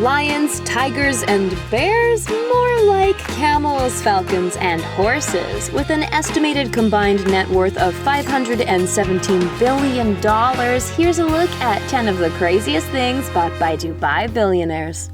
lions, tigers, and bears? More like camels, falcons, and horses. With an estimated combined net worth of $517 billion, here's a look at 10 of the craziest things bought by Dubai billionaires.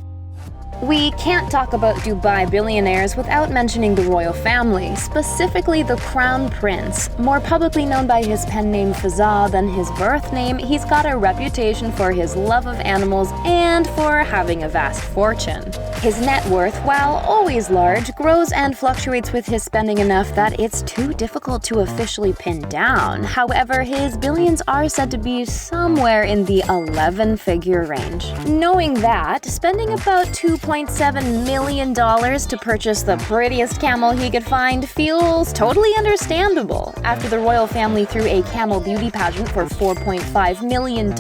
We can't talk about Dubai billionaires without mentioning the royal family, specifically the Crown Prince. More publicly known by his pen name Fazza than his birth name, he's got a reputation for his love of animals and for having a vast fortune. His net worth, while always large, grows and fluctuates with his spending enough that it's too difficult to officially pin down. However, his billions are said to be somewhere in the 11-figure range. Knowing that, spending about $2.7 million to purchase the prettiest camel he could find feels totally understandable. After the royal family threw a camel beauty pageant for $4.5 million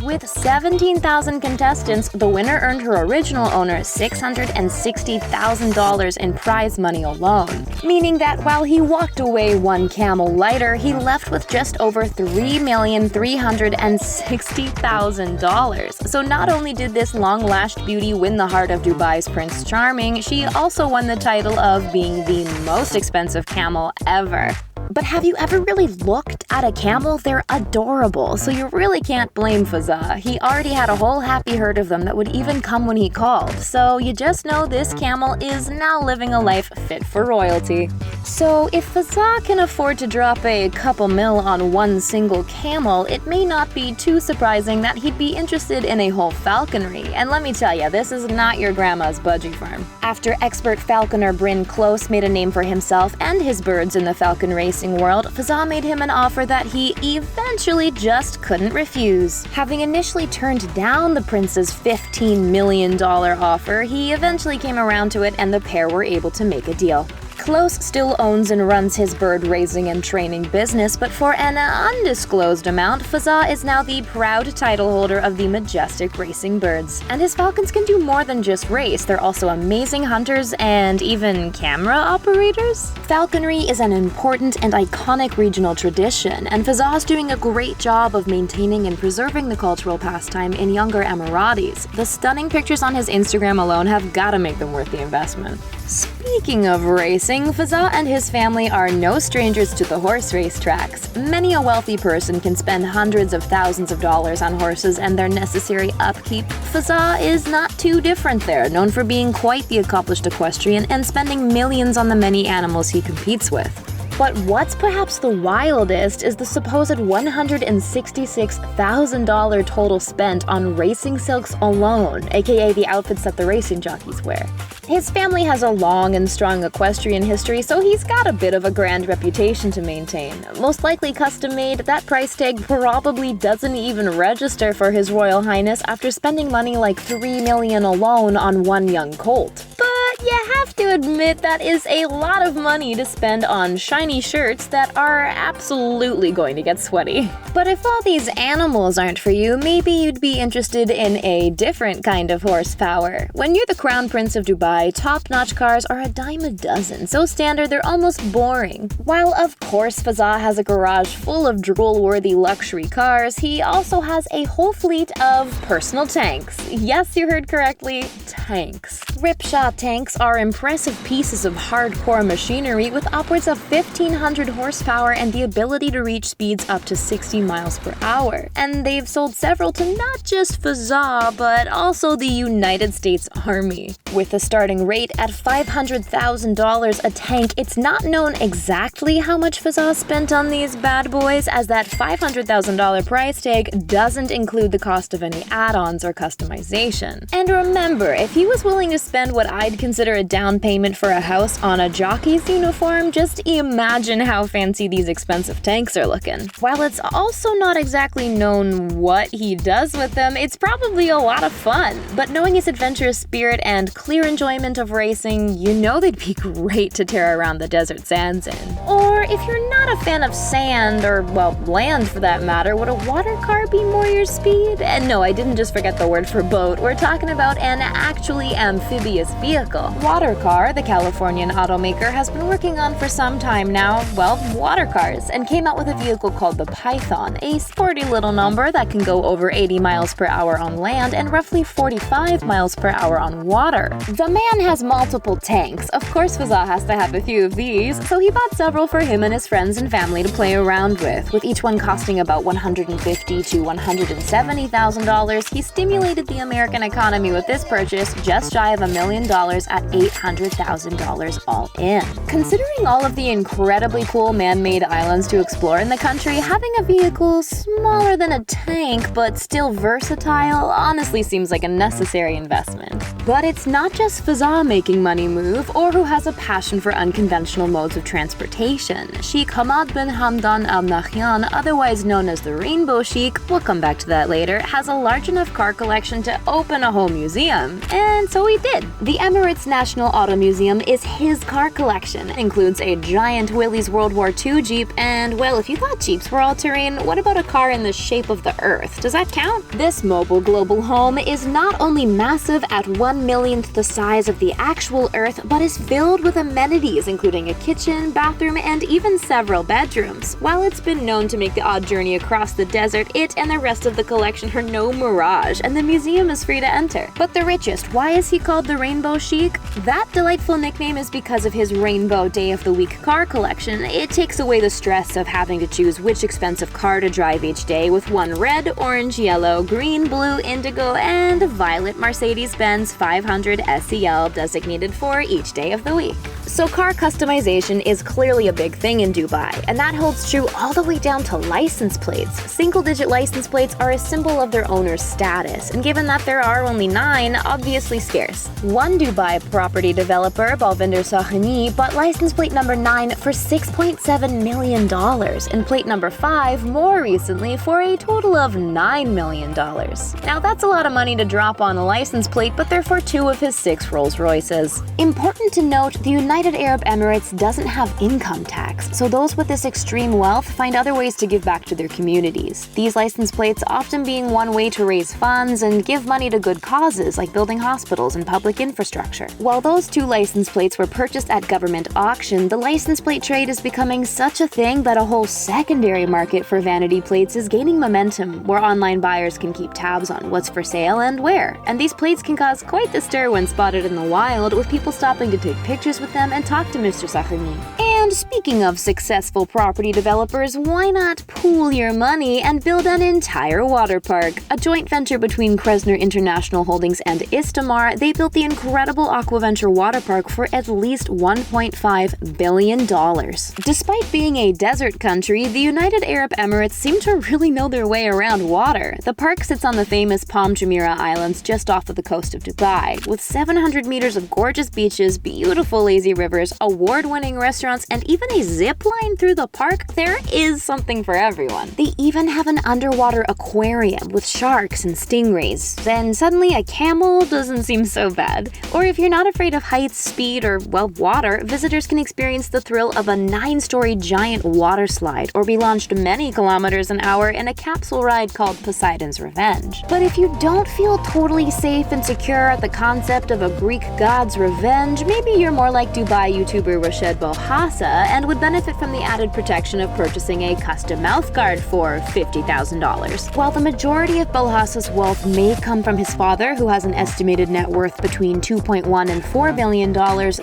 with 17,000 contestants, the winner earned her original owner $660,000 in prize money alone. Meaning that while he walked away one camel lighter, he left with just over $3,360,000. So not only did this long-lashed beauty win the heart of Dubai's Prince Charming, she also won the title of being the most expensive camel ever. But have you ever really looked at a camel? They're adorable, so you really can't blame Fazza. He already had a whole happy herd of them that would even come when he called, so you just know this camel is now living a life fit for royalty. So if Fazza can afford to drop a couple mil on one single camel, it may not be too surprising that he'd be interested in a whole falconry. And let me tell you, this is not your grandma's budgie farm. After expert falconer Bryn Close made a name for himself and his birds in the falcon racing world, Fazza made him an offer that he eventually just couldn't refuse. Having initially turned down the prince's $15 million offer, he eventually came around to it and the pair were able to make a deal. Close still owns and runs his bird raising and training business, but for an undisclosed amount, Fazza is now the proud title holder of the majestic racing birds. And his falcons can do more than just race, they're also amazing hunters and even camera operators. Falconry is an important and iconic regional tradition, and Fazza's doing a great job of maintaining and preserving the cultural pastime in younger Emiratis. The stunning pictures on his Instagram alone have gotta make them worth the investment. Speaking of racing, Fazza and his family are no strangers to the horse race tracks. Many a wealthy person can spend hundreds of thousands of dollars on horses and their necessary upkeep. Fazza is not too different there, known for being quite the accomplished equestrian and spending millions on the many animals he competes with. But what's perhaps the wildest is the supposed $166,000 total spent on racing silks alone, aka the outfits that the racing jockeys wear. His family has a long and strong equestrian history, so he's got a bit of a grand reputation to maintain. Most likely custom-made, that price tag probably doesn't even register for His Royal Highness after spending money like $3 million alone on one young colt. But you have to admit that is a lot of money to spend on shiny shirts that are absolutely going to get sweaty. But if all these animals aren't for you, maybe you'd be interested in a different kind of horsepower. When you're the Crown Prince of Dubai, top-notch cars are a dime a dozen, so standard they're almost boring. While of course Fazza has a garage full of drool-worthy luxury cars, he also has a whole fleet of personal tanks. Yes, you heard correctly, tanks. Ripsaw tanks are impressive pieces of hardcore machinery with upwards of 1,500 horsepower and the ability to reach speeds up to 60 miles per hour. And they've sold several to not just Fazza, but also the United States Army. With a starting rate at $500,000 a tank, it's not known exactly how much Fazza spent on these bad boys, as that $500,000 price tag doesn't include the cost of any add-ons or customization. And remember, if he was willing to spend what I'd consider a down payment for a house on a jockey's uniform, just imagine how fancy these expensive tanks are looking. While it's also not exactly known what he does with them, it's probably a lot of fun. But knowing his adventurous spirit and clear enjoyment of racing, you know they'd be great to tear around the desert sands in. Or if you're not not a fan of sand, or, well, land for that matter, would a water car be more your speed? And no, I didn't just forget the word for boat. We're talking about an actually amphibious vehicle. Water Car, the Californian automaker, has been working on for some time now, well, water cars, and came out with a vehicle called the Python, a sporty little number that can go over 80 miles per hour on land and roughly 45 miles per hour on water. The man has multiple tanks. Of course, Fazza has to have a few of these, so he bought several for him and his friends and family to play around with each one costing about $150,000 to $170,000. He stimulated the American economy with this purchase just shy of $1 million at $800,000 all in. Considering all of the incredibly cool man-made islands to explore in the country, having a vehicle smaller than a tank but still versatile honestly seems like a necessary investment. But it's not just Fazza making money move, or who has a passion for unconventional modes of transportation. Sheikh Hamad bin Hamdan Al Nahyan, otherwise known as the Rainbow Sheikh, we'll come back to that later, has a large enough car collection to open a whole museum. And so he did. The Emirates National Auto Museum is his car collection. It includes a giant Willys World War II Jeep, and well, if you thought Jeeps were all-terrain, what about a car in the shape of the Earth? Does that count? This mobile global home is not only massive at 1/millionth the size of the actual Earth, but is filled with amenities including a kitchen, bathroom, and even several bedrooms. While it's been known to make the odd journey across the desert, it and the rest of the collection are no mirage, and the museum is free to enter. But the richest, why is he called the Rainbow Sheikh? That delightful nickname is because of his Rainbow Day of the Week car collection. It takes away the stress of having to choose which expensive car to drive each day, with one red, orange, yellow, green, blue, indigo, and violet Mercedes-Benz 500 SEL designated for each day of the week. So car customization is clearly a big thing in Dubai, and that holds true all the way down to license plates. Single-digit license plates are a symbol of their owner's status, and given that there are only 9, obviously scarce. One Dubai property developer, Balvinder Sahani, bought license plate number 9 for $6.7 million, and plate number 5 more recently for a total of $9 million. Now that's a lot of money to drop on a license plate, but they're for 2 of his 6 Rolls Royces. Important to note, the United Arab Emirates doesn't have income tax, so those with this extreme wealth find other ways to give back to their communities. These license plates often being one way to raise funds and give money to good causes like building hospitals and public infrastructure. While those 2 license plates were purchased at government auction, the license plate trade is becoming such a thing that a whole secondary market for vanity plates is gaining momentum, where online buyers can keep tabs on what's for sale and where. And these plates can cause quite the stir when spotted in the wild, with people stopping to take pictures with them and talk to Mr. Sahani. And speaking of successful property developers, why not pool your money and build an entire water park? A joint venture between Kresner International Holdings and Istamar, they built the incredible Aquaventure water park for at least $1.5 billion. Despite being a desert country, the United Arab Emirates seem to really know their way around water. The park sits on the famous Palm Jumeirah Islands just off of the coast of Dubai, with 700 meters of gorgeous beaches, beautiful lazy rivers, award-winning restaurants, and even a zip line through the park. There is something for everyone. They even have an underwater aquarium with sharks and stingrays. Then suddenly a camel doesn't seem so bad. Or if you're not afraid of heights, speed, or, well, water, visitors can experience the thrill of a 9-story giant water slide, or be launched many kilometers an hour in a capsule ride called Poseidon's Revenge. But if you don't feel totally safe and secure at the concept of a Greek god's revenge, maybe you're more like Dubai YouTuber Rashed Bouhassa and would benefit from the added protection of purchasing a custom Mouthguard for $50,000. While the majority of Bouhassa's wealth may come from his father, who has an estimated net worth between $2.1 and $4 billion,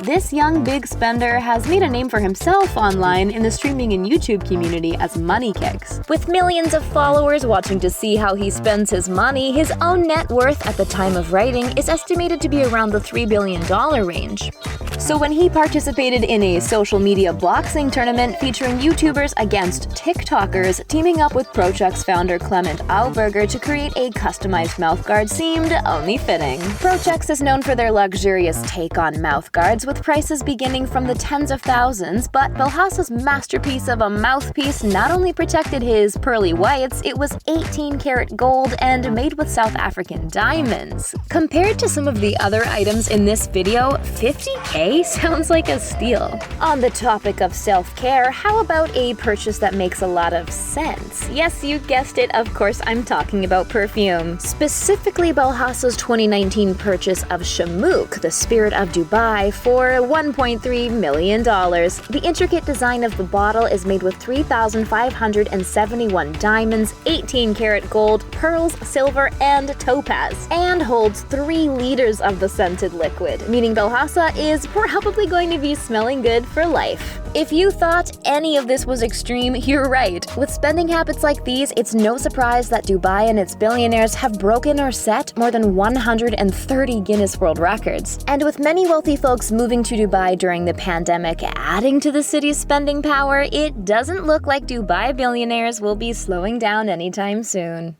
this young big spender has made a name for himself online in the streaming and YouTube community as Money Kicks. With millions of followers watching to see how he spends his money, his own net worth at the time of writing is estimated to be around the $3 billion range. So when he participated in a social media boxing tournament featuring YouTubers against TikTokers, teaming up with Prochuck's founder Clement Auberger to create a customized mouthguard seemed only fitting. Prochuck's is known for their luxurious take on mouthguards, with prices beginning from the tens of thousands, but Bouhassa's masterpiece of a mouthpiece not only protected his pearly whites, it was 18-karat gold and made with South African diamonds. Compared to some of the other items in this video, $50K K sounds like a steal. On the topic of self-care, how about a purchase that makes a lot of sense? Yes, you guessed it, of course I'm talking about perfume. Specifically Bellhassa's 2019 purchase of Shamook, the spirit of Dubai, for $1.3 million. The intricate design of the bottle is made with 3,571 diamonds, 18-karat gold, pearls, silver, and topaz, and holds 3 liters of the scented liquid, meaning Bellhassa is probably going to be smelling good for life. If you thought any of this was extreme, you're right. With spending habits like these, it's no surprise that Dubai and its billionaires have broken or set more than 130 Guinness World Records. And with many wealthy folks moving to Dubai during the pandemic adding to the city's spending power, it doesn't look like Dubai billionaires will be slowing down anytime soon.